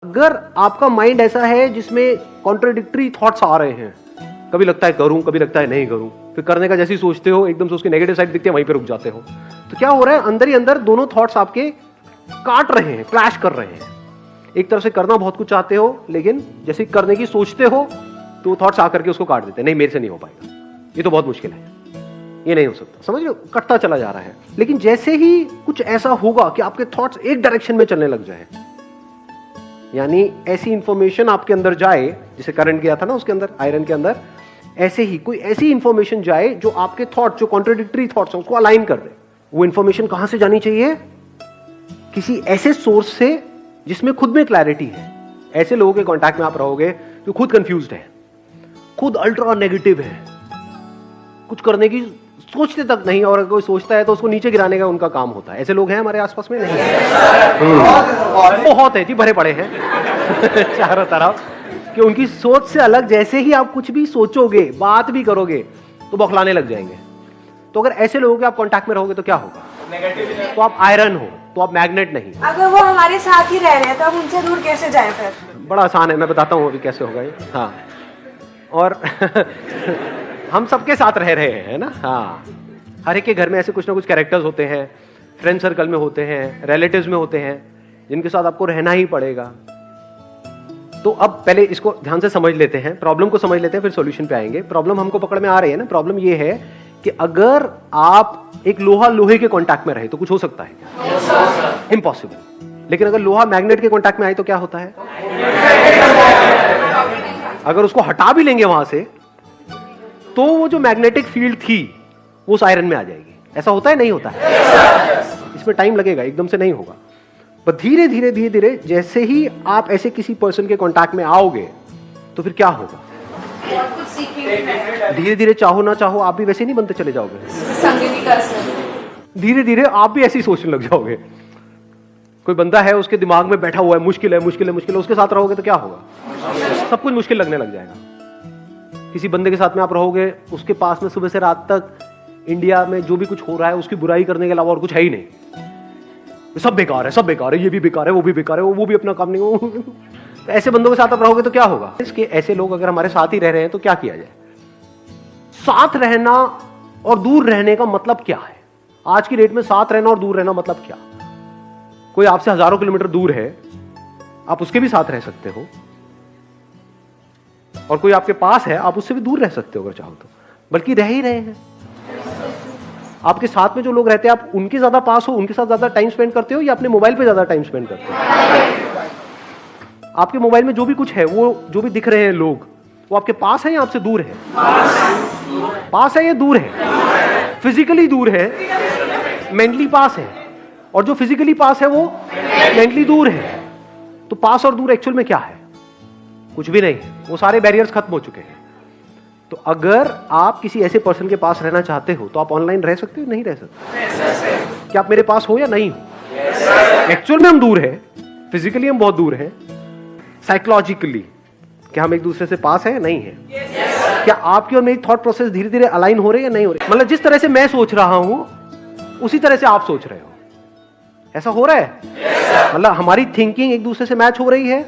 अगर आपका माइंड ऐसा है जिसमें कॉन्ट्राडिक्टरी थॉट्स आ रहे हैं, कभी लगता है करूं, कभी लगता है नहीं करूं, फिर करने का जैसे ही सोचते हो एकदम से उसकी नेगेटिव साइड दिखती है, वहीं पे रुक जाते हो, तो क्या हो रहा है, अंदर ही अंदर दोनों थॉट्स आपके काट रहे हैं, क्लैश कर रहे हैं। एक तरफ से करना बहुत कुछ चाहते हो, लेकिन जैसे करने की सोचते हो तो थॉट्स आकर के उसको काट देते हैं, नहीं मेरे से नहीं हो पाएगा, ये तो बहुत मुश्किल है, ये नहीं हो सकता, समझ रहे हो, कटता चला जा रहा है। लेकिन जैसे ही कुछ ऐसा होगा कि आपके थॉट्स एक डायरेक्शन में चलने लग जाए, यानी ऐसी इंफॉर्मेशन आपके अंदर जाए, जैसे करंट गया था ना उसके अंदर, आयरन के अंदर, ऐसे ही कोई ऐसी इंफॉर्मेशन जाए जो आपके थॉट, जो कॉन्ट्राडिक्टरी थॉट्स हैं, उसको अलाइन कर दे। वो इंफॉर्मेशन कहां से जानी चाहिए? किसी ऐसे सोर्स से जिसमें खुद में क्लैरिटी है। ऐसे लोगों के कांटेक्ट में आप रहोगे जो खुद कंफ्यूज्ड है, खुद अल्ट्रा नेगेटिव है, कुछ करने की सोचते तक नहीं, और अगर कोई सोचता है तो उसको नीचे गिराने का उनका काम होता है। ऐसे लोग हैं हमारे आसपास में? नहीं, बहुत है जी, भरे पड़े हैं चारों तरफ, कि उनकी सोच से अलग जैसे ही आप कुछ भी सोचोगे, बात भी करोगे तो बौखलाने लग जाएंगे। तो अगर ऐसे लोगों के आप कांटेक्ट में रहोगे तो क्या होगा? तो आप आयरन हो, तो आप मैग्नेट नहीं। अगर वो हमारे साथ ही रह रहे हैं तो हम उनसे दूर कैसे जाएं फिर? बड़ा आसान है, मैं बताता हूँ अभी कैसे होगा ये। हाँ, और हम सबके साथ रह रहे हैं ना। हाँ, हर एक के घर में ऐसे कुछ ना कुछ कैरेक्टर्स होते हैं, फ्रेंड सर्कल में होते हैं, रिलेटिव्स में होते हैं, जिनके साथ आपको रहना ही पड़ेगा। तो अब पहले इसको ध्यान से समझ लेते हैं, प्रॉब्लम को समझ लेते हैं, फिर सॉल्यूशन पे आएंगे। प्रॉब्लम हमको पकड़ में आ रही है ना। प्रॉब्लम ये है कि अगर आप एक लोहा लोहे के कांटेक्ट में रहे तो कुछ हो सकता है क्या? इम्पॉसिबल। लेकिन अगर लोहा मैग्नेट के कांटेक्ट में आए तो क्या होता है? अगर उसको हटा भी लेंगे वहां से तो वो जो मैग्नेटिक फील्ड थी वो उस आयरन में आ जाएगी। ऐसा होता है? नहीं होता है। इसमें टाइम लगेगा, एकदम से नहीं होगा, पर धीरे धीरे धीरे धीरे जैसे ही आप ऐसे किसी पर्सन के कांटेक्ट में आओगे तो फिर क्या होगा? धीरे धीरे, चाहो ना चाहो, आप भी वैसे नहीं बनते चले जाओगे। धीरे धीरे आप भी ऐसी सोचने लग जाओगे। कोई बंदा है, उसके दिमाग में बैठा हुआ है, मुश्किल है मुश्किल है मुश्किल है, उसके साथ रहोगे तो क्या होगा? सब कुछ मुश्किल लगने लग जाएगा। किसी बंदे के साथ में आप रहोगे, उसके पास में सुबह से रात तक इंडिया में जो भी कुछ हो रहा है उसकी बुराई करने के अलावा और कुछ है ही नहीं। सब बेकार है, सब बेकार है, ये भी बेकार है, वो भी बेकार है, वो भी अपना काम नहीं। तो ऐसे बंदों के साथ आप रहोगे तो क्या होगा? इसके ऐसे लोग अगर हमारे साथ ही रह रहे हैं तो क्या किया जाए? साथ रहना और दूर रहने का मतलब क्या है? आज की डेट में साथ रहना और दूर रहना मतलब क्या? कोई आपसे हजारों किलोमीटर दूर है, आप उसके भी साथ रह सकते हो, और कोई आपके पास है, आप उससे भी दूर रह सकते हो अगर चाहो तो, बल्कि रह ही रहे हैं। आपके साथ में जो लोग रहते हैं, आप उनके ज्यादा पास हो, उनके साथ ज्यादा टाइम स्पेंड करते हो, या अपने मोबाइल पे ज्यादा टाइम स्पेंड करते हो? आपके मोबाइल में जो भी कुछ है, वो जो भी दिख रहे हैं लोग, वो आपके पास है या आपसे दूर है? पास है या दूर है? फिजिकली दूर है, मेंटली पास है, और जो फिजिकली पास है वो मेंटली दूर है। तो पास और दूर एक्चुअल में क्या है? कुछ भी नहीं, वो सारे बैरियर्स खत्म हो चुके हैं। तो अगर आप किसी ऐसे पर्सन के पास रहना चाहते हो तो आप ऑनलाइन रह सकते हो, नहीं रह सकते? क्या आप मेरे पास हो या नहीं हो? एक्चुअल में हम दूर हैं, फिजिकली हम बहुत दूर हैं, साइकोलॉजिकली क्या हम एक दूसरे से पास है? नहीं है। क्या आपकी और मेरी थॉट प्रोसेस धीरे धीरे अलाइन हो रही है? नहीं हो रही। मतलब जिस तरह से मैं सोच रहा हूं उसी तरह से आप सोच रहे हो, ऐसा हो रहा है? मतलब हमारी थिंकिंग एक दूसरे से मैच हो रही है।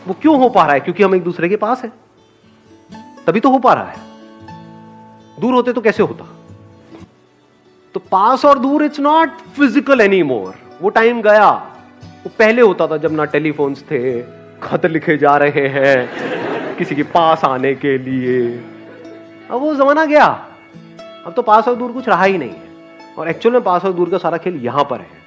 वो क्यों हो पा रहा है? क्योंकि हम एक दूसरे के पास है, तभी तो हो पा रहा है। दूर होते तो कैसे होता? तो पास और दूर, it's not physical any more. वो टाइम गया, वो पहले होता था जब ना टेलीफोन्स थे, खत लिखे जा रहे हैं किसी के पास आने के लिए। अब वो जमाना गया, अब तो पास और दूर कुछ रहा ही नहीं है, और एक्चुअल में पास और दूर का सारा खेल यहां पर है।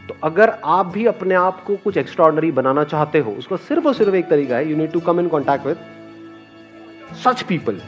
तो अगर आप भी अपने आप को कुछ एक्स्ट्राऑर्डिनरी बनाना चाहते हो, उसका सिर्फ और सिर्फ एक तरीका है, you need to come in contact with such people